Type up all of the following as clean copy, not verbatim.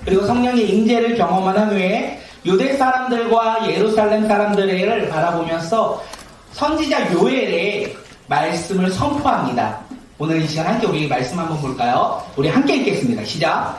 그리고 성령의 임재를 경험한 후에 유대 사람들과 예루살렘 사람들을 바라보면서 선지자 요엘의 말씀을 선포합니다. 오늘 이 시간 함께 우리 말씀 한번 볼까요? 우리 함께 읽겠습니다. 시작.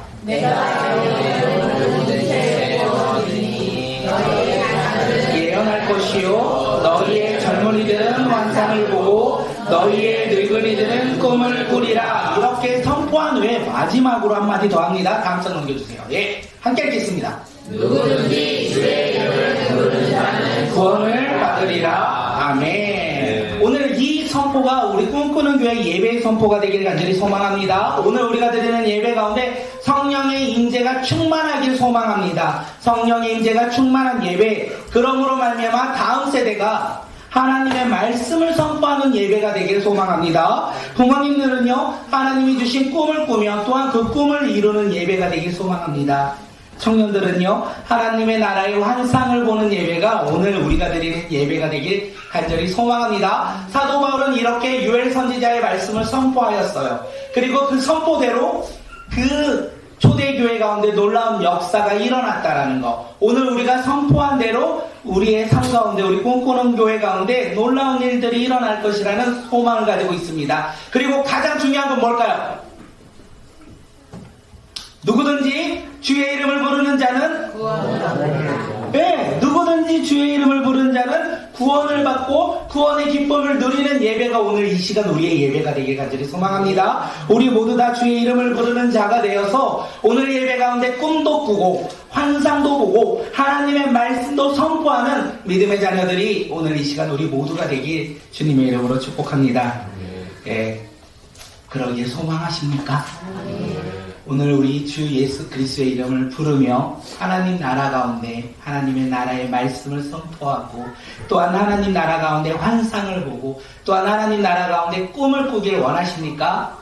예언할 것이요 너희의 젊은이들은 환상을 보고 너희의 늙은이들은 꿈을 꾸리라. 이렇게 선포한 후에 마지막으로 한마디 더 합니다. 다음 장 넘겨주세요. 예, 함께 읽겠습니다. 누구든지 주의 이름을 부르는 자는 구원을 받으리라. 아멘. 오늘 이 선포가 우리 꿈꾸는 교회 예배의 선포가 되길 간절히 소망합니다. 오늘 우리가 드리는 예배 가운데 성령의 임재가 충만하길 소망합니다. 성령의 임재가 충만한 예배, 그러므로 말미암아 다음 세대가 하나님의 말씀을 선포하는 예배가 되길 소망합니다. 부모님들은요, 하나님이 주신 꿈을 꾸며 또한 그 꿈을 이루는 예배가 되길 소망합니다. 청년들은요, 하나님의 나라의 환상을 보는 예배가 오늘 우리가 드리는 예배가 되길 간절히 소망합니다. 사도 바울은 이렇게 요엘 선지자의 말씀을 선포하였어요. 그리고 그 선포대로 그 초대교회 가운데 놀라운 역사가 일어났다라는 거, 오늘 우리가 선포한 대로 우리의 삶 가운데, 우리 꿈꾸는 교회 가운데 놀라운 일들이 일어날 것이라는 소망을 가지고 있습니다. 그리고 가장 중요한 건 뭘까요? 누구든지 주의 이름을 부르는 자는 구원을 받으리라. 네, 누구든지 주의 이름을 부르는 자는 구원을 받고 구원의 기쁨을 누리는 예배가 오늘 이 시간 우리의 예배가 되길 간절히 소망합니다. 우리 모두 다 주의 이름을 부르는 자가 되어서 오늘 예배 가운데 꿈도 꾸고 환상도 보고 하나님의 말씀도 선포하는 믿음의 자녀들이 오늘 이 시간 우리 모두가 되길 주님의 이름으로 축복합니다. 예, 그러길 소망하십니까? 오늘 우리 주 예수 그리스도의 이름을 부르며 하나님 나라 가운데 하나님의 나라의 말씀을 선포하고 또한 하나님 나라 가운데 환상을 보고 또한 하나님 나라 가운데 꿈을 꾸길 원하십니까?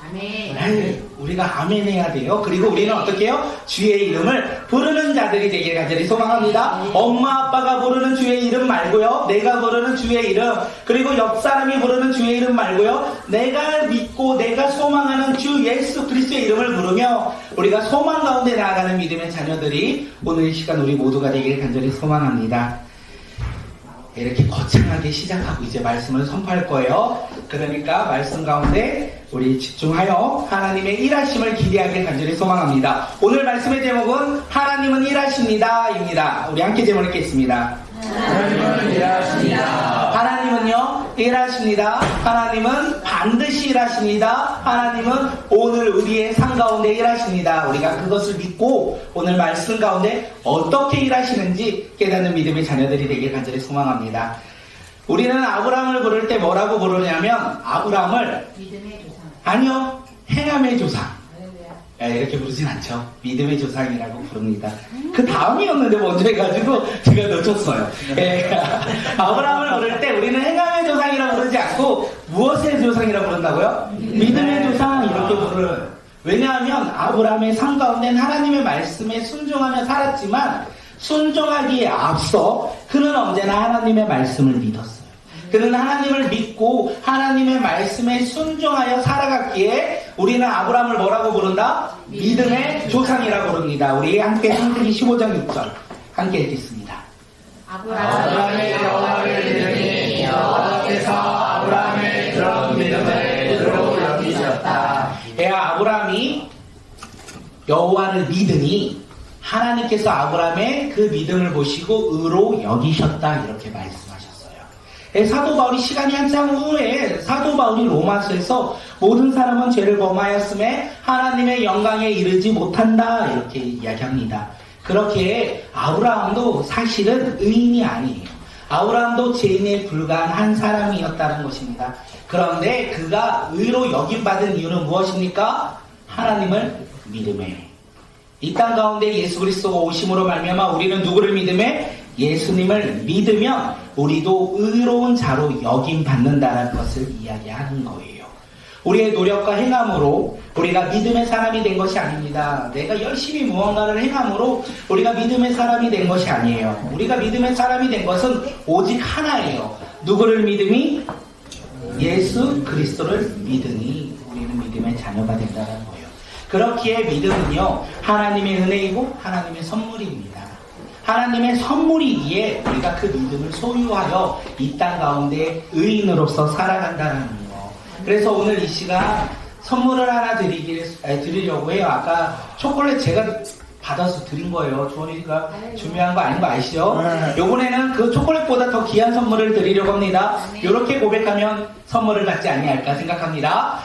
아멘. 네, 우리가 아멘 해야 돼요. 그리고 우리는 어떻게 해요? 주의 이름을 부르는 자들이 되길 간절히 소망합니다. 엄마 아빠가 부르는 주의 이름 말고요, 내가 부르는 주의 이름, 그리고 옆 사람이 부르는 주의 이름 말고요, 내가 믿고 내가 소망하는 주 예수 그리스도의 이름을 부르며 우리가 소망 가운데 나아가는 믿음의 자녀들이 오늘 이 시간 우리 모두가 되길 간절히 소망합니다. 이렇게 거창하게 시작하고 이제 말씀을 선포할 거예요. 그러니까 말씀 가운데 우리 집중하여 하나님의 일하심을 기대하길 간절히 소망합니다. 오늘 말씀의 제목은 하나님은 일하십니다 입니다. 우리 함께 제목 읽겠습니다. 하나님은 일하십니다. 하나님은요, 일하십니다. 하나님은 반드시 일하십니다. 하나님은 오늘 우리의 삶 가운데 일하십니다. 우리가 그것을 믿고 오늘 말씀 가운데 어떻게 일하시는지 깨닫는 믿음의 자녀들이 되길 간절히 소망합니다. 우리는 아브라함을 부를 때 뭐라고 부르냐면 아브라함을 믿음의 조상. 아니요, 행함의 조상. 할렐루야. 이렇게 부르진 않죠. 믿음의 조상이라고 부릅니다. 그 다음이었는데 먼저 해가지고 제가 놓쳤어요. 아브라함을 부를 때 우리는 행함의 조상이라고 부르지 않고 무엇의 조상이라고 부른다고요? 믿음의 조상 이렇게 부르는. 왜냐하면 아브라함의 삶 가운데는 하나님의 말씀에 순종하며 살았지만 순종하기에 앞서 그는 언제나 하나님의 말씀을 믿었어요. 그는 하나님을 믿고 하나님의 말씀에 순종하여 살아갔기에 우리는 아브라함을 뭐라고 부른다? 믿음의 조상이라고 부릅니다. 우리 함께 창세기 15장 6절 함께 읽겠습니다. 아브라함의 여호와를 믿으니 여호와께서 아브라함의 그런 믿음을 의로 여기셨다. 아브라함이 여호와를 믿으니 하나님께서 아브라함의 그 믿음을 보시고 의로 여기셨다 이렇게 말씀하셨어요. 사도 바울이 시간이 한참 후에 사도 바울이 로마서에서 모든 사람은 죄를 범하였음에 하나님의 영광에 이르지 못한다 이렇게 이야기합니다. 그렇게 아브라함도 사실은 의인이 아니에요. 아브라함도 죄인에 불과한 한 사람이었다는 것입니다. 그런데 그가 의로 여김받은 이유는 무엇입니까? 하나님을 믿음에. 이 땅 가운데 예수 그리스도가 오심으로 말미암아 우리는 누구를 믿음에? 예수님을 믿으면 우리도 의로운 자로 여김받는다는 것을 이야기하는 거예요. 우리의 노력과 행함으로 우리가 믿음의 사람이 된 것이 아닙니다. 내가 열심히 무언가를 행함으로 우리가 믿음의 사람이 된 것이 아니에요. 우리가 믿음의 사람이 된 것은 오직 하나예요. 누구를 믿음이? 예수 그리스도를 믿으니 우리는 믿음의 자녀가 된다는 거예요. 그렇기에 믿음은요, 하나님의 은혜이고 하나님의 선물입니다. 하나님의 선물이기에 우리가 그 믿음을 소유하여 이 땅 가운데 의인으로서 살아간다는 거. 그래서 오늘 이 시간 선물을 하나 드리려고 해요. 아까 초콜릿 제가 받아서 드린 거예요. 주원이가 준비한 거 아닌 거 아시죠? 요번에는 그 초콜릿보다 더 귀한 선물을 드리려고 합니다. 이렇게 고백하면 선물을 받지 아니할까 생각합니다.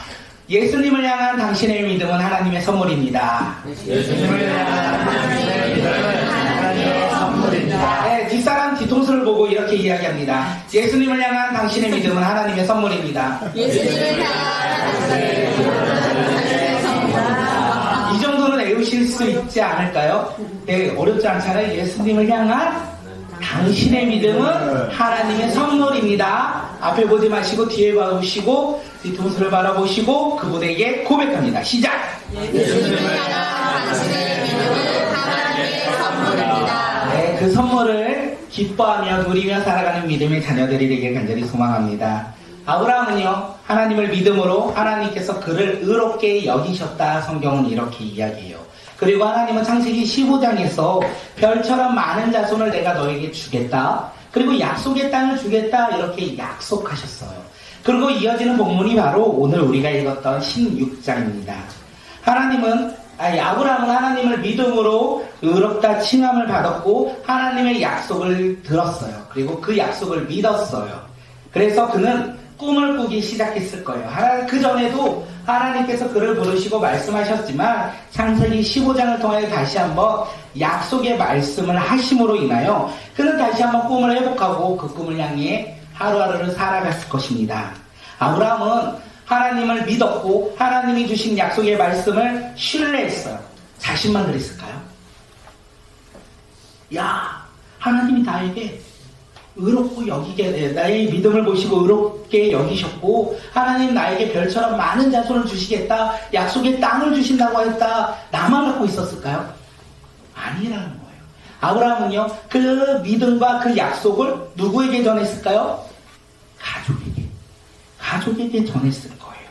예수님을 향한 당신의 믿음은 하나님의 선물입니다. 예수님을 향한 당신의 믿음은 하나님의 선물입니다. 네, 뒷사람 뒤통수를 보고 이렇게 이야기합니다. 예수님을 향한 당신의 믿음은 하나님의 선물입니다. 예수님을 향한 당신의 믿음은 하나님의 선물입니다. 이 정도는 외우실 수 있지 않을까요? 네, 어렵지 않잖아요. 예수님을 향한 당신의 믿음은 하나님의 선물입니다. 앞에 보지 마시고 뒤에 봐보시고 뒤통수를 바라보시고 그분에게 고백합니다. 시작! 예수님을 향한 당신의 믿음은 하나님의 선물입니다. 네, 그 선물을 기뻐하며 누리며 살아가는 믿음의 자녀들이 되길 간절히 소망합니다. 아브라함은요, 하나님을 믿음으로 하나님께서 그를 의롭게 여기셨다. 성경은 이렇게 이야기해요. 그리고 하나님은 창세기 15장에서 별처럼 많은 자손을 내가 너에게 주겠다. 그리고 약속의 땅을 주겠다. 이렇게 약속하셨어요. 그리고 이어지는 본문이 바로 오늘 우리가 읽었던 16장입니다. 아브라함은 하나님을 믿음으로 의롭다 칭함을 받았고 하나님의 약속을 들었어요. 그리고 그 약속을 믿었어요. 그래서 그는 꿈을 꾸기 시작했을 거예요. 그 전에도 하나님께서 그를 부르시고 말씀하셨지만 창세기 15장을 통해 다시 한번 약속의 말씀을 하심으로 인하여 그는 다시 한번 꿈을 회복하고 그 꿈을 향해 하루하루를 살아갔을 것입니다. 아브라함은 하나님을 믿었고 하나님이 주신 약속의 말씀을 신뢰했어요. 자신만 그랬을까요? 하나님이 나에게 의롭고 나의 믿음을 보시고 의롭게 여기셨고 하나님 나에게 별처럼 많은 자손을 주시겠다, 약속의 땅을 주신다고 했다, 나만 갖고 있었을까요? 아니라는 거예요. 아브라함은요, 그 믿음과 그 약속을 누구에게 전했을까요? 가족에게 전했을 거예요.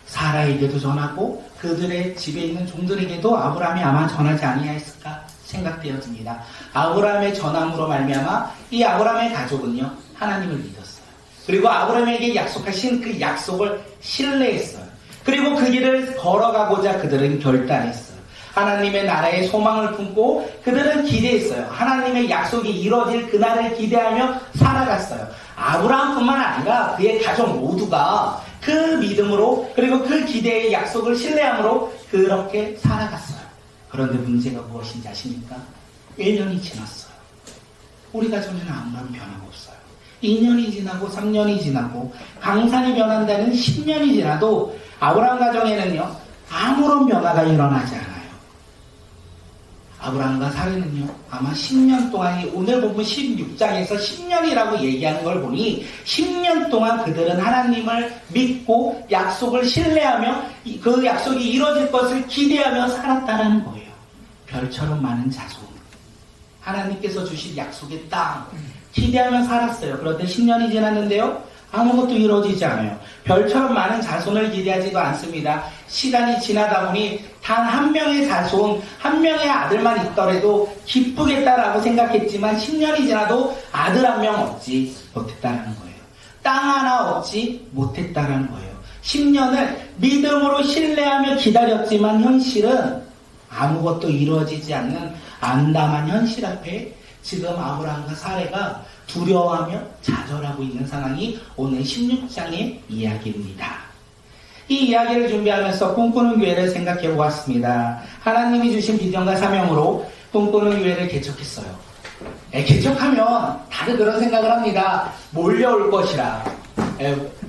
사라에게도 전하고 그들의 집에 있는 종들에게도 아브라함이 아마 전하지 아니하였을까 생각되어집니다. 아브라함의 전함으로 말미암아 이 아브라함의 가족은요, 하나님을 믿었어요. 그리고 아브라함에게 약속하신 그 약속을 신뢰했어요. 그리고 그 길을 걸어가고자 그들은 결단했어요. 하나님의 나라에 소망을 품고 그들은 기대했어요. 하나님의 약속이 이루어질 그날을 기대하며 살아갔어요. 아브라함뿐만 아니라 그의 가족 모두가 그 믿음으로 그리고 그 기대의 약속을 신뢰함으로 그렇게 살아갔어요. 그런데 문제가 무엇인지 아십니까? 1년이 지났어요. 우리 가정에는 아무런 변화가 없어요. 2년이 지나고 3년이 지나고 강산이 변한다는 10년이 지나도 아브라함 가정에는요, 아무런 변화가 일어나지 않아요. 아브라함과 사례는요, 아마 10년 동안이, 오늘 보면 16장에서 10년이라고 얘기하는 걸 보니 10년 동안 그들은 하나님을 믿고 약속을 신뢰하며 그 약속이 이루어질 것을 기대하며 살았다는 거예요. 별처럼 많은 자손, 하나님께서 주신 약속의 땅 기대하며 살았어요. 그런데 10년이 지났는데요, 아무것도 이루어지지 않아요. 별처럼 많은 자손을 기대하지도 않습니다. 시간이 지나다 보니 단 한 명의 자손, 한 명의 아들만 있더라도 기쁘겠다라고 생각했지만 10년이 지나도 아들 한 명 얻지 못했다는 거예요. 땅 하나 얻지 못했다는 거예요. 10년을 믿음으로 신뢰하며 기다렸지만 현실은 아무것도 이루어지지 않는 암담한 현실 앞에 지금 아브라함과 사레가 두려워하며 좌절하고 있는 상황이 오늘 16장의 이야기입니다. 이 이야기를 준비하면서 꿈꾸는 교회를 생각해 보았습니다. 하나님이 주신 비전과 사명으로 꿈꾸는 교회를 개척했어요. 개척하면 다들 그런 생각을 합니다. 몰려올 것이라.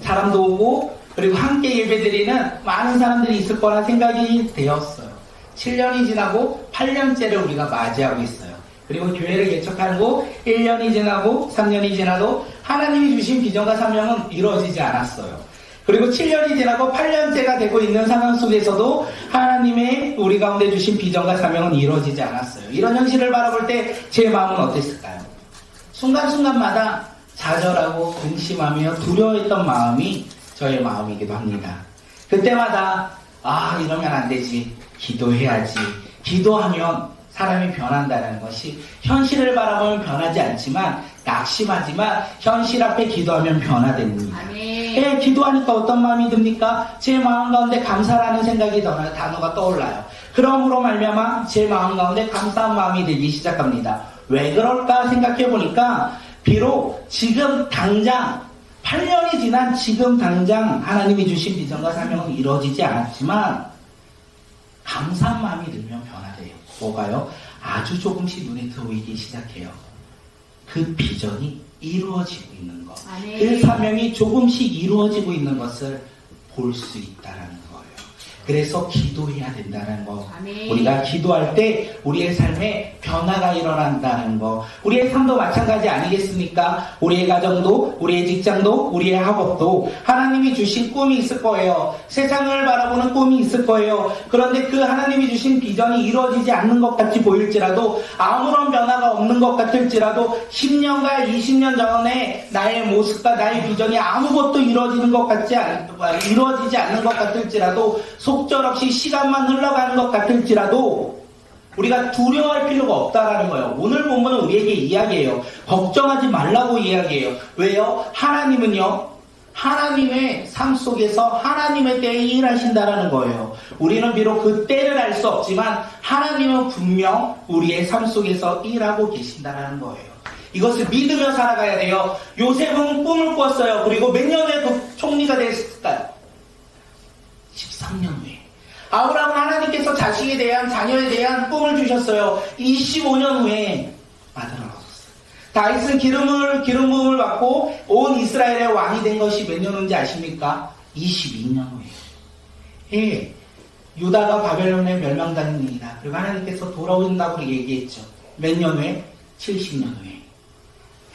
사람도 오고 그리고 함께 예배드리는 많은 사람들이 있을 거라 생각이 되었어요. 7년이 지나고 8년째를 우리가 맞이하고 있어요. 그리고 교회를 개척하고 1년이 지나고 3년이 지나도 하나님이 주신 비전과 사명은 이루어지지 않았어요. 그리고 7년이 지나고 8년째가 되고 있는 상황 속에서도 하나님의 우리 가운데 주신 비전과 사명은 이루어지지 않았어요. 이런 현실을 바라볼 때 제 마음은 어땠을까요? 순간순간마다 좌절하고 근심하며 두려워했던 마음이 저의 마음이기도 합니다. 그때마다 이러면 안 되지. 기도해야지. 기도하면 사람이 변한다는 것이 현실을 바라보면 변하지 않지만 낙심하지만 현실 앞에 기도하면 변화됩니다. 예, 기도하니까 어떤 마음이 듭니까? 제 마음 가운데 감사라는 생각이 단어가 떠올라요. 그러므로 말미암아 제 마음 가운데 감사한 마음이 들기 시작합니다. 왜 그럴까 생각해 보니까 비록 지금 당장 8년이 지난 지금 당장 하나님이 주신 비전과 사명은 이루어지지 않았지만 감사한 마음이 들면 변화돼요. 뭐가요? 아주 조금씩 눈에 들어오기 시작해요. 그 비전이 이루어지고 있는 것, 그 사명이 조금씩 이루어지고 있는 것을 볼 수 있다는 거예요. 그래서 기도해야 된다는 거. 우리가 기도할 때 우리의 삶에 변화가 일어난다는 거. 우리의 삶도 마찬가지 아니겠습니까? 우리의 가정도, 우리의 직장도, 우리의 학업도 하나님이 주신 꿈이 있을 거예요. 세상을 바라보는 꿈이 있을 거예요. 그런데 그 하나님이 주신 비전이 이루어지지 않는 것 같이 보일지라도, 아무런 변화가 없는 것 같을지라도 10년과 20년 전에 나의 모습과 나의 비전이 아무것도 이루어지지 않는 것 같을지라도, 속절없이 시간만 흘러가는 것 같을지라도 우리가 두려워할 필요가 없다라는 거예요. 오늘 본문은 우리에게 이야기해요. 걱정하지 말라고 이야기해요. 왜요? 하나님은요, 하나님의 삶 속에서 하나님의 때에 일하신다라는 거예요. 우리는 비록 그 때를 알 수 없지만 하나님은 분명 우리의 삶 속에서 일하고 계신다라는 거예요. 이것을 믿으며 살아가야 돼요. 요셉은 꿈을 꿨어요. 그리고 몇 년에 총리가 됐을까요? 13년 후에. 아브라함은 하나님께서 자식에 대한, 자녀에 대한 꿈을 주셨어요. 25년 후에 아들을 얻었어요. 다윗은 기름 부음을 받고 온 이스라엘의 왕이 된 것이 몇 년 후인지 아십니까? 22년 후에. 예, 유다가 바벨론에 멸망당합니다. 그리고 하나님께서 돌아온다고 얘기했죠. 몇 년 후에? 70년 후에.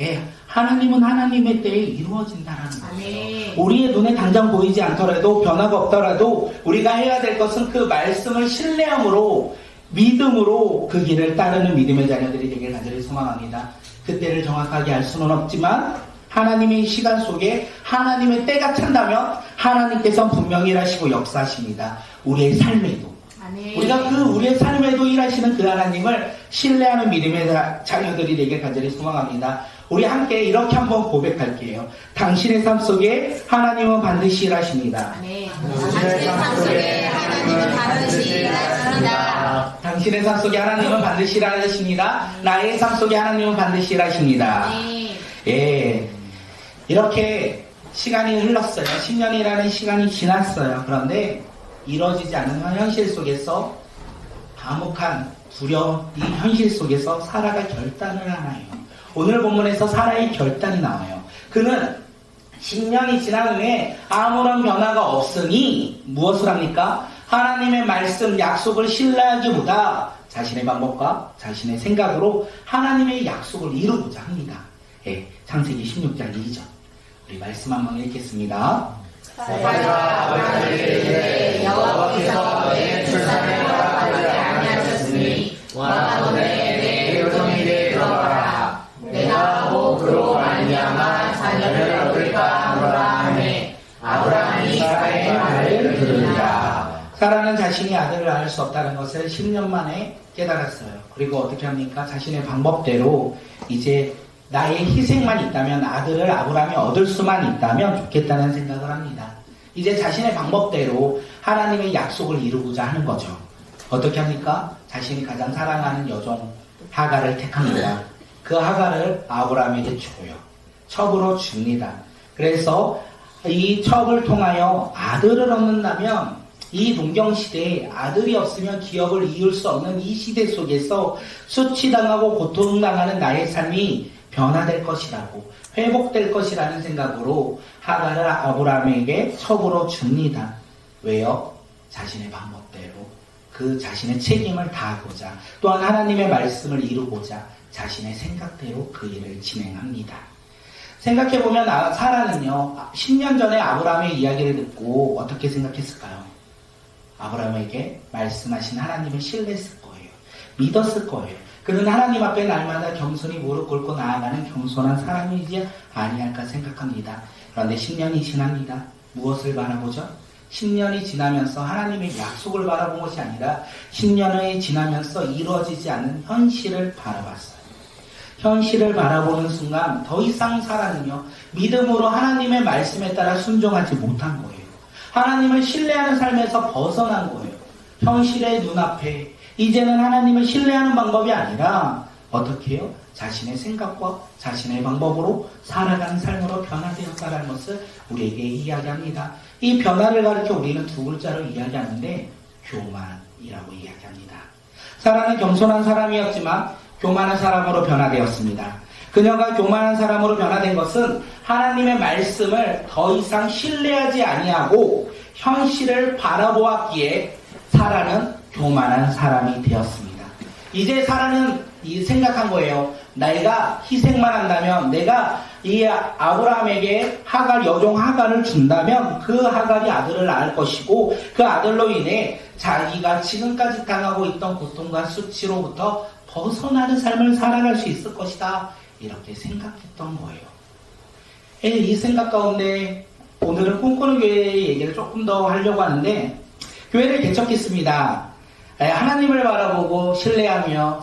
예, 하나님은 하나님의 때에 이루어진다는 거예요. 우리의 눈에 당장 보이지 않더라도, 변화가 없더라도 우리가 해야 될 것은 그 말씀을 신뢰함으로, 믿음으로 그 길을 따르는 믿음의 자녀들이 되길 간절히 소망합니다. 그때를 정확하게 알 수는 없지만 하나님의 시간 속에 하나님의 때가 찬다면 하나님께서 분명히 일하시고 역사하십니다. 우리의 삶에도. 우리가 우리의 삶에도 일하시는 그 하나님을 신뢰하는 믿음의 자녀들이 되길 간절히 소망합니다. 우리 함께 이렇게 한번 고백할게요. 당신의 삶 속에 하나님은 반드시 일하십니다. 당신의 삶 속에 하나님은 반드시 일하십니다. 당신의 삶 속에 하나님은 반드시 일하십니다. 나의 삶 속에 하나님은 반드시 일하십니다. 예, 이렇게 시간이 흘렀어요. 10년이라는 시간이 지났어요. 그런데 이루어지지 않는 현실 속에서 암흑한 두려운 이 현실 속에서 사라가 결단을 하나요. 오늘 본문에서 사라의 결단이 나와요. 그는 10년이 지난 후에 아무런 변화가 없으니 무엇을 합니까? 하나님의 말씀, 약속을 신뢰하기보다 자신의 방법과 자신의 생각으로 하나님의 약속을 이루고자 합니다. 예, 창세기 16장 2절. 우리 말씀 한번 읽겠습니다. 사라가 아브라함에게 여호와께서 너의 출산을 허락하지 아니하셨으니 원하노니 내 여종에게 들어가라. 내가 곧 그로 말미암아 자녀를 얻을까 하노라 하매 아브라함이 사라의 말을 들으니라. 사라는 자신이 아들을 낳을 수 없다는 것을 10년 만에 깨달았어요. 그리고 어떻게 합니까? 자신의 방법대로 이제 나의 희생만 있다면, 아들을 아브라함이 얻을 수만 있다면 좋겠다는 생각을 합니다. 이제 자신의 방법대로 하나님의 약속을 이루고자 하는 거죠. 어떻게 합니까? 자신이 가장 사랑하는 여종 하갈을 택합니다. 그 하갈을 아브라함에게 주고요. 첩으로 줍니다. 그래서 이 첩을 통하여 아들을 얻는다면 이 농경시대에 아들이 없으면 기업을 이을 수 없는 이 시대 속에서 수치당하고 고통당하는 나의 삶이 변화될 것이라고, 회복될 것이라는 생각으로 하갈을 아브라함에게 첩으로 줍니다. 왜요? 자신의 방법대로 그 자신의 책임을 다하고자, 또한 하나님의 말씀을 이루고자 자신의 생각대로 그 일을 진행합니다. 생각해보면 사라는요, 10년 전에 아브라함의 이야기를 듣고 어떻게 생각했을까요? 아브라함에게 말씀하신 하나님을 신뢰했을 거예요. 믿었을 거예요. 그는 하나님 앞에 날마다 겸손히 무릎 꿇고 나아가는 겸손한 사람이지 아니할까 생각합니다. 그런데 10년이 지납니다. 무엇을 바라보죠? 10년이 지나면서 하나님의 약속을 바라본 것이 아니라 10년이 지나면서 이루어지지 않는 현실을 바라봤어요. 현실을 바라보는 순간 더 이상 사라는요, 믿음으로 하나님의 말씀에 따라 순종하지 못한 거예요. 하나님을 신뢰하는 삶에서 벗어난 거예요. 현실의 눈앞에 이제는 하나님을 신뢰하는 방법이 아니라 어떻게 해요? 자신의 생각과 자신의 방법으로 살아가는 삶으로 변화되었다는 것을 우리에게 이야기합니다. 이 변화를 가리켜 우리는 두 글자로 이야기하는데 교만이라고 이야기합니다. 사라는 겸손한 사람이었지만 교만한 사람으로 변화되었습니다. 그녀가 교만한 사람으로 변화된 것은 하나님의 말씀을 더 이상 신뢰하지 아니하고 현실을 바라보았기에 사라는 교만한 사람이 되었습니다. 이제 사라는 생각한 거예요. 내가 희생만 한다면, 내가 이 아브라함에게 여종 하갈을 준다면 그 하갈이 아들을 낳을 것이고 그 아들로 인해 자기가 지금까지 당하고 있던 고통과 수치로부터 벗어나는 삶을 살아갈 수 있을 것이다. 이렇게 생각했던 거예요. 이 생각 가운데 오늘은 꿈꾸는 교회의 얘기를 조금 더 하려고 하는데, 교회를 개척했습니다. 하나님을 바라보고 신뢰하며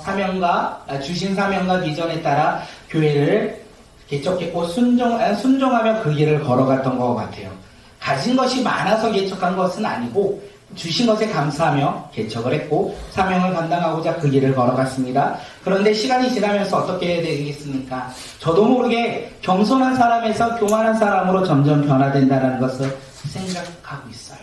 주신 사명과 비전에 따라 교회를 개척했고 순종하며 그 길을 걸어갔던 것 같아요. 가진 것이 많아서 개척한 것은 아니고 주신 것에 감사하며 개척을 했고 사명을 감당하고자 그 길을 걸어갔습니다. 그런데 시간이 지나면서 어떻게 되겠습니까? 저도 모르게 겸손한 사람에서 교만한 사람으로 점점 변화된다는 것을 생각하고 있어요.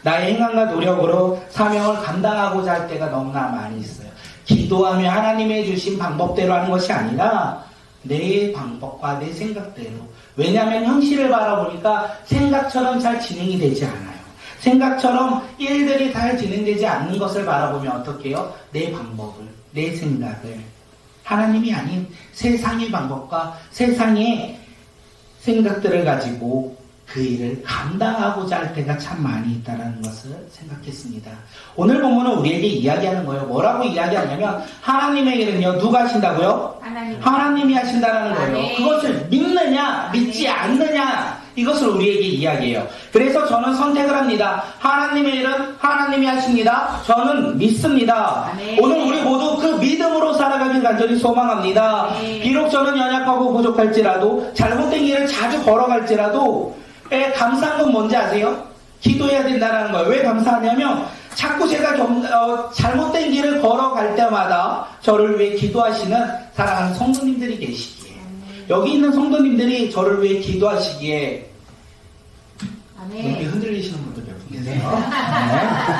나의 행함과 노력으로 사명을 감당하고자 할 때가 너무나 많이 있어요. 기도하며 하나님의 주신 방법대로 하는 것이 아니라 내 방법과 내 생각대로. 왜냐하면 현실을 바라보니까 생각처럼 잘 진행이 되지 않아요. 생각처럼 일들이 잘 진행되지 않는 것을 바라보면 어떻게 해요? 내 방법을, 내 생각을, 하나님이 아닌 세상의 방법과 세상의 생각들을 가지고 그 일을 감당하고자 할 때가 참 많이 있다는 것을 생각했습니다. 오늘 본문은 우리에게 이야기하는 거예요. 뭐라고 이야기하냐면 하나님에게는요, 누가 하신다고요? 하나님이 하신다는 거예요. 그것을 믿느냐 믿지 않느냐, 이것을 우리에게 이야기해요. 그래서 저는 선택을 합니다. 하나님의 일은 하나님이 하십니다. 저는 믿습니다. 오늘 우리 모두 그 믿음으로 살아가길 간절히 소망합니다. 비록 저는 연약하고 부족할지라도 잘못된 길을 자주 걸어갈지라도 감사한 건 뭔지 아세요? 기도해야 된다는 거예요. 왜 감사하냐면 자꾸 제가 잘못된 길을 걸어갈 때마다 저를 위해 기도하시는 사랑하는 성도님들이 계시기에, 여기 있는 성도님들이 저를 위해 기도하시기에 이렇게 흔들리시는 분들 몇 분 계세요.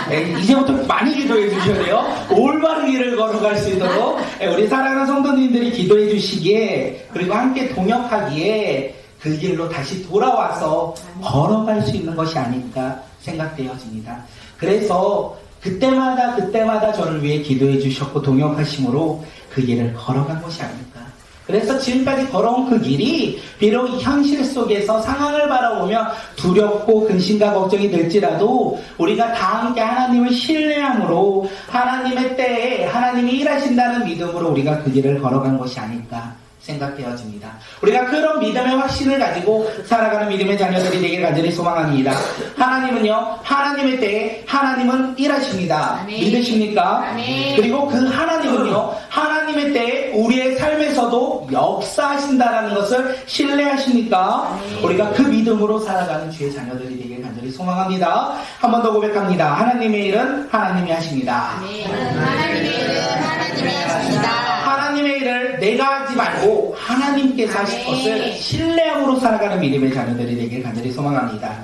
네. 이제부터 많이 기도해 주셔야 돼요. 올바른 길을 걸어갈 수 있도록 우리 사랑하는 성도님들이 기도해 주시기에, 그리고 함께 동역하기에 그 길로 다시 돌아와서 걸어갈 수 있는 것이 아닐까 생각되어집니다. 그래서 그때마다 저를 위해 기도해 주셨고 동역하심으로 그 길을 걸어간 것이 아닐까. 그래서 지금까지 걸어온 그 길이 비록 현실 속에서 상황을 바라보며 두렵고 근심과 걱정이 될지라도 우리가 다 함께 하나님을 신뢰함으로 하나님의 때에 하나님이 일하신다는 믿음으로 우리가 그 길을 걸어간 것이 아닐까 생각되어집니다. 우리가 그런 믿음의 확신을 가지고 살아가는 믿음의 자녀들이 되길 간절히 소망합니다. 하나님은요, 하나님의 때에 하나님은 일하십니다. 믿으십니까? 그리고 그 하나님은요, 하나님의 때에 우리의 삶에서도 역사하신다는 것을 신뢰하십니까? 우리가 그 믿음으로 살아가는 주의 자녀들이 되길 간절히 소망합니다. 한 번 더 고백합니다. 하나님의 일은 하나님이 하십니다. 하나님의 일은 하나님이 하십니다. 하나님의 일을 내가 하지 말고 하나님께서 하실 것을 신뢰함으로 살아가는 믿음의 자녀들이 되길 간절히 소망합니다.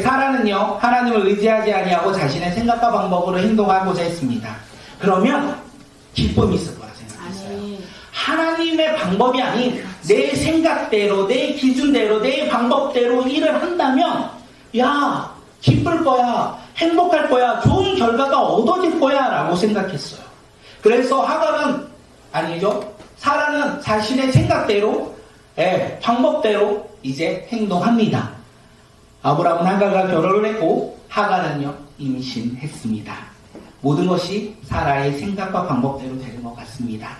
사라는요, 하나님을 의지하지 아니하고 자신의 생각과 방법으로 행동하고자 했습니다. 그러면 기쁨이 있을 거라 생각했어요. 하나님의 방법이 아닌 내 생각대로, 내 기준대로, 내 방법대로 일을 한다면 야, 기쁠 거야, 행복할 거야, 좋은 결과가 얻어질 거야 라고 생각했어요. 그래서 사라는 자신의 생각대로, 방법대로 이제 행동합니다. 아브라함은 하갈과 결혼을 했고 하갈은요, 임신했습니다. 모든 것이 사라의 생각과 방법대로 되는 것 같습니다.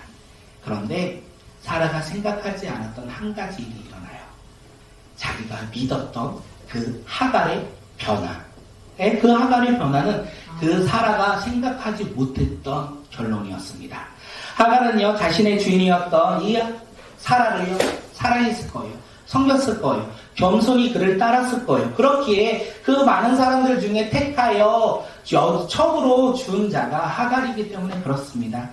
그런데 사라가 생각하지 않았던 한 가지 일이 일어나요. 자기가 믿었던 그 하갈의 변화. 그 하갈의 변화는 그 사라가 생각하지 못했던 결론이었습니다. 하갈은요, 자신의 주인이었던 이 사라를요, 사랑했을 거예요. 섬겼을 거예요. 겸손히 그를 따랐을 거예요. 그렇기에 그 많은 사람들 중에 택하여 첩으로 준 자가 하갈이기 때문에 그렇습니다.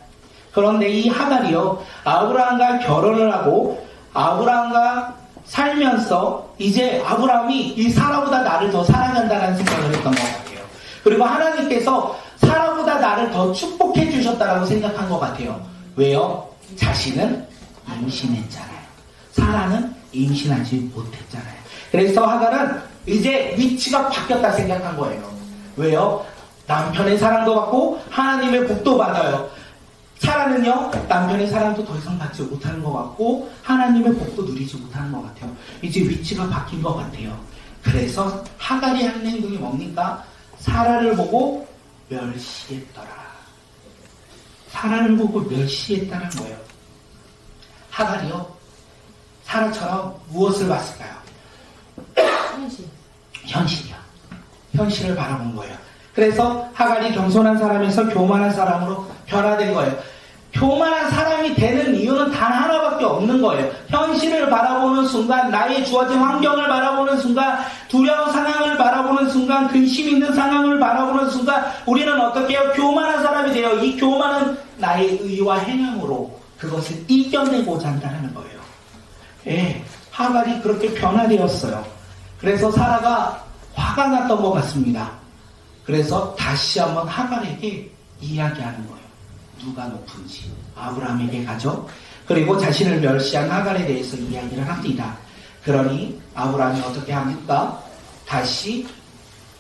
그런데 이 하갈이요, 아브라함과 결혼을 하고 아브라함과 살면서 이제 아브라함이 이 사라보다 나를 더 사랑한다는 생각을 했던 것 같아요. 그리고 하나님께서 사라보다 나를 더 축복해 주셨다라고 생각한 것 같아요. 왜요? 자신은 임신했잖아요. 사라는 임신하지 못했잖아요. 그래서 하갈은 이제 위치가 바뀌었다 생각한 거예요. 왜요? 남편의 사랑도 받고 하나님의 복도 받아요. 사라는요, 남편의 사랑도 더 이상 받지 못하는 것 같고 하나님의 복도 누리지 못하는 것 같아요. 이제 위치가 바뀐 것 같아요. 그래서 하갈이 하는 행동이 뭡니까? 사라를 보고 멸시했더라. 사라를 보고 멸시했다는 거예요. 하갈이요, 사라처럼 무엇을 봤을까요? 현실이요. 현실을 바라본 거예요. 그래서 하갈이 겸손한 사람에서 교만한 사람으로 변화된 거예요. 교만한 사람이 되는 이유는 단 하나밖에 없는 거예요. 현실을 바라보는 순간, 나의 주어진 환경을 바라보는 순간, 두려운 상황을 바라보는 순간, 근심 있는 상황을 바라보는 순간 우리는 어떻게 해요? 교만한 사람이 돼요. 이 교만은 나의 의와 행함으로 그것을 이겨내고자 한다는 거예요. 예, 하갈이 그렇게 변화되었어요. 그래서 사라가 화가 났던 것 같습니다. 그래서 다시 한번 하갈에게 이야기하는 거예요. 누가 높은지. 아브라함에게 가죠. 그리고 자신을 멸시한 하갈에 대해서 이야기를 합니다. 그러니 아브라함이 어떻게 합니까? 다시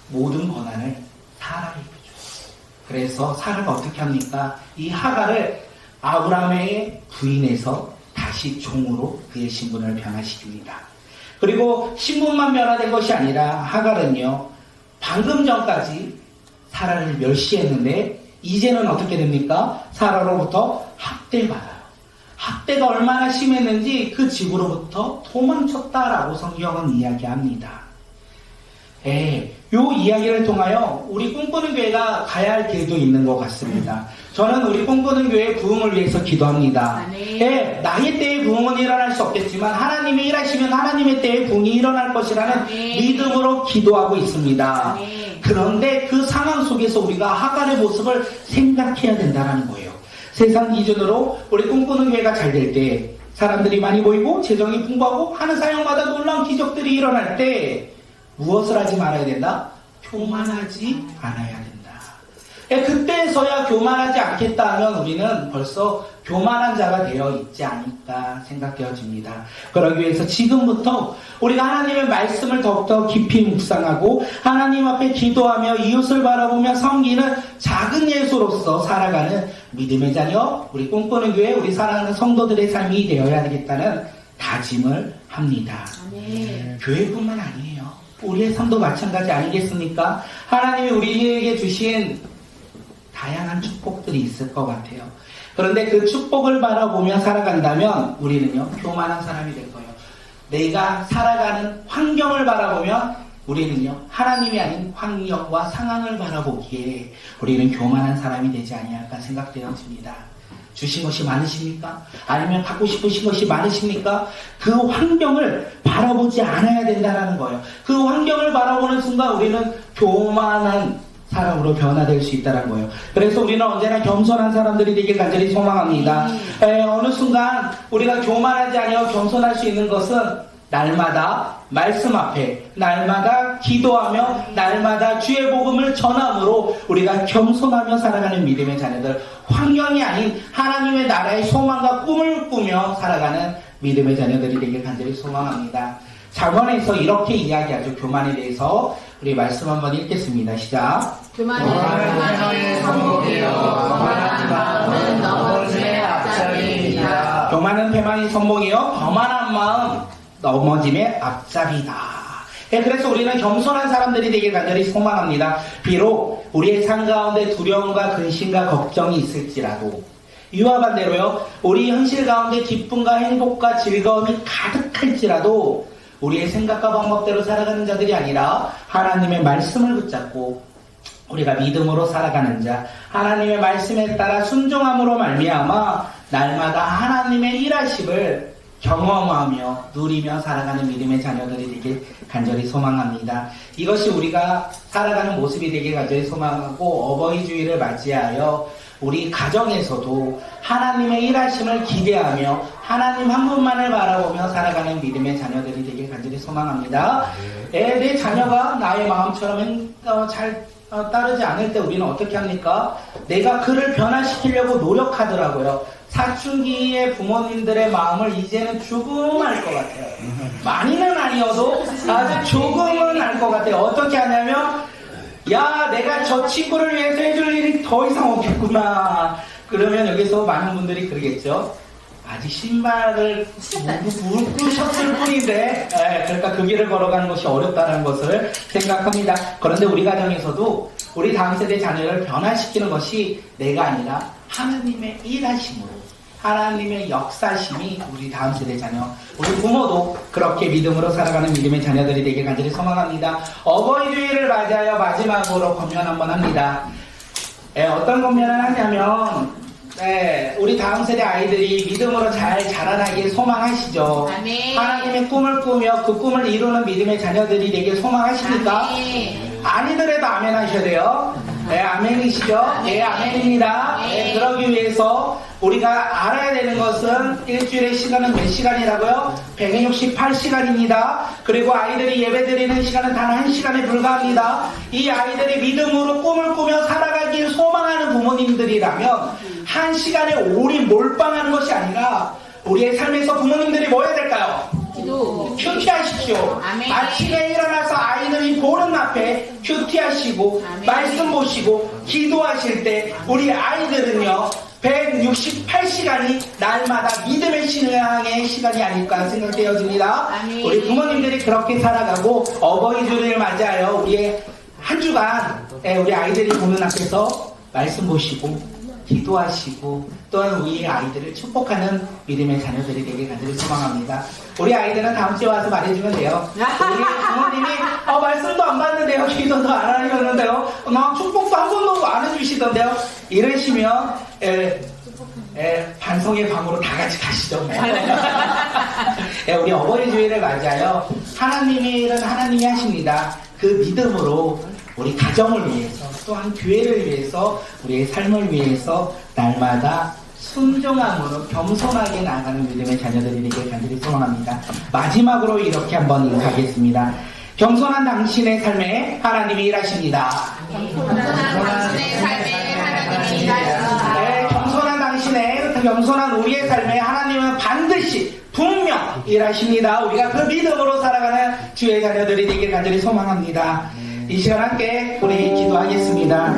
모든 권한을 사라에게 줘요. 그래서 사라가 어떻게 합니까? 이 하갈을 아브라함의 부인에서 다시 종으로 그의 신분을 변화시킵니다. 그리고 신분만 변화된 것이 아니라 하갈은요, 방금 전까지 사라를 멸시했는데 이제는 어떻게 됩니까? 사라로부터 학대받아요. 학대가 얼마나 심했는지 그 집으로부터 도망쳤다라고 성경은 이야기합니다. 요 이야기를 통하여 우리 꿈꾸는 교회가 가야 할 길도 있는 것 같습니다. 저는 우리 꿈꾸는 교회 부흥을 위해서 기도합니다. 나의 때의 부흥은 일어날 수 없겠지만 하나님이 일하시면 하나님의 때의 부흥이 일어날 것이라는 믿음으로 기도하고 있습니다. 그런데 그 상황 속에서 우리가 하갈의 모습을 생각해야 된다는 거예요. 세상 기준으로 우리 꿈꾸는 교회가 잘 될 때, 사람들이 많이 모이고 재정이 풍부하고 하는 사역마다 놀라운 기적들이 일어날 때 무엇을 하지 말아야 된다? 교만하지 않아야 된다. 그때서야 교만하지 않겠다 하면 우리는 벌써 교만한 자가 되어 있지 않을까 생각되어집니다. 그러기 위해서 지금부터 우리가 하나님의 말씀을 더욱더 깊이 묵상하고 하나님 앞에 기도하며 이웃을 바라보며 섬기는 작은 예수로서 살아가는 믿음의 자녀, 우리 꿈꾸는 교회, 우리 사랑하는 성도들의 삶이 되어야 되겠다는 다짐을 합니다. 교회뿐만 아니에요. 우리의 삶도 마찬가지 아니겠습니까? 하나님이 우리에게 주신 다양한 축복들이 있을 것 같아요. 그런데 그 축복을 바라보며 살아간다면 우리는요, 교만한 사람이 될 거예요. 내가 살아가는 환경을 바라보면 우리는요, 하나님이 아닌 환경과 상황을 바라보기에 우리는 교만한 사람이 되지 아니할까 생각되어집니다. 주신 것이 많으십니까? 아니면 갖고 싶으신 것이 많으십니까? 그 환경을 바라보지 않아야 된다는 거예요. 그 환경을 바라보는 순간 우리는 교만한 사람으로 변화될 수 있다는 거예요. 그래서 우리는 언제나 겸손한 사람들이 되길 간절히 소망합니다. 어느 순간 우리가 교만하지 아니하고 겸손할 수 있는 것은 날마다 말씀 앞에 날마다 기도하며 날마다 주의 복음을 전함으로 우리가 겸손하며 살아가는 믿음의 자녀들, 환경이 아닌 하나님의 나라의 소망과 꿈을 꾸며 살아가는 믿음의 자녀들이 되길 간절히 소망합니다. 잠언에서 이렇게 이야기하죠. 교만에 대해서 우리 말씀 한번 읽겠습니다. 시작. 교만은 성공이요 거만한 마음은 넘어짐의 앞잡이이다. 교만은 배만이 선봉이요 거만한 마음 넘어짐의 앞잡이다. 그래서 우리는 겸손한 사람들이 되길 간절히 소망합니다. 비록 우리의 삶 가운데 두려움과 근심과 걱정이 있을지라도, 이와 반대로요, 우리 현실 가운데 기쁨과 행복과 즐거움이 가득할지라도 우리의 생각과 방법대로 살아가는 자들이 아니라 하나님의 말씀을 붙잡고 우리가 믿음으로 살아가는 자, 하나님의 말씀에 따라 순종함으로 말미암아 날마다 하나님의 일하심을 경험하며 누리며 살아가는 믿음의 자녀들이 되길 간절히 소망합니다. 이것이 우리가 살아가는 모습이 되길 간절히 소망하고 어버이 주일을 맞이하여 우리 가정에서도 하나님의 일하심을 기대하며 하나님 한 분만을 바라보며 살아가는 믿음의 자녀들이 되길 간절히 소망합니다. 내 자녀가 나의 마음처럼 잘 따르지 않을 때 우리는 어떻게 합니까? 내가 그를 변화시키려고 노력하더라고요. 사춘기의 부모님들의 마음을 이제는 조금 알 것 같아요. 많이는 아니어도 아주 조금은 알 것 같아요. 어떻게 하냐면 야, 내가 저 친구를 위해서 해줄 일이 더 이상 없겠구나. 그러면 여기서 많은 분들이 그러겠죠. 아직 신발을 묶으셨을 뿐인데, 그러니까 그 길을 걸어가는 것이 어렵다는 것을 생각합니다. 그런데 우리 가정에서도 우리 다음 세대 자녀를 변화시키는 것이 내가 아니라 하나님의 일하심으로, 하나님의 역사심이 우리 다음 세대 자녀, 우리 부모도 그렇게 믿음으로 살아가는 믿음의 자녀들이 되길 간절히 소망합니다. 어버이 주일을 맞이하여 마지막으로 권면 한번 합니다. 어떤 권면을 하냐면 우리 다음 세대 아이들이 믿음으로 잘 자라나길 소망하시죠. 아멘. 하나님의 꿈을 꾸며 그 꿈을 이루는 믿음의 자녀들이 되길 소망하십니까? 아멘. 아니더라도 아멘 하셔야 돼요. 아멘이시죠? 아멘입니다. 그러기 위해서 우리가 알아야 되는 것은 일주일의 시간은 몇 시간이라고요? 168시간입니다. 그리고 아이들이 예배드리는 시간은 단 1시간에 불과합니다. 이 아이들이 믿음으로 꿈을 꾸며 살아가길 소망하는 부모님들이라면 1시간에 오리 몰빵하는 것이 아니라 우리의 삶에서 부모님들이 뭐 해야 될까요? 큐티하십시오. 아멘. 아침에 일어나서 아이들이 보는 앞에 큐티하시고 아멘. 말씀 보시고 기도하실 때 우리 아이들은요 168시간이 날마다 믿음의 신앙의 시간이 아닐까 생각되어집니다. 아멘. 우리 부모님들이 그렇게 살아가고 어버이 주일을 맞이하여 우리의 한 주간 우리 아이들이 보는 앞에서 말씀 보시고 기도하시고 또한 우리 아이들을 축복하는 믿음의 자녀들이 되길 간절히 소망합니다. 우리 아이들은 다음 주에 와서 말해주면 돼요. 우리 부모님이 말씀도 안 받는데요, 기도도 안 하려는데요, 나 축복도 한 번도 안 해주시던데요. 이러시면 반송의 방으로 다 같이 가시죠. 우리 어버이 주일을 맞이하여 하나님의 일은 하나님이 하십니다. 그 믿음으로 우리 가정을 위해서 또한 교회를 위해서 우리의 삶을 위해서 날마다 순종함으로 겸손하게 나아가는 믿음의 자녀들이 되길 간절히 소망합니다. 마지막으로 이렇게 한번 인사하겠습니다. 겸손한 당신의 삶에 하나님이 일하십니다. 당신의 삶에 하나님이 일하십니다. 겸손한 우리의 삶에 하나님은 반드시 분명 일하십니다. 우리가 그 믿음으로 살아가는 주의 자녀들이 되길 간절히 소망합니다. 이 시간 함께 우리 기도하겠습니다.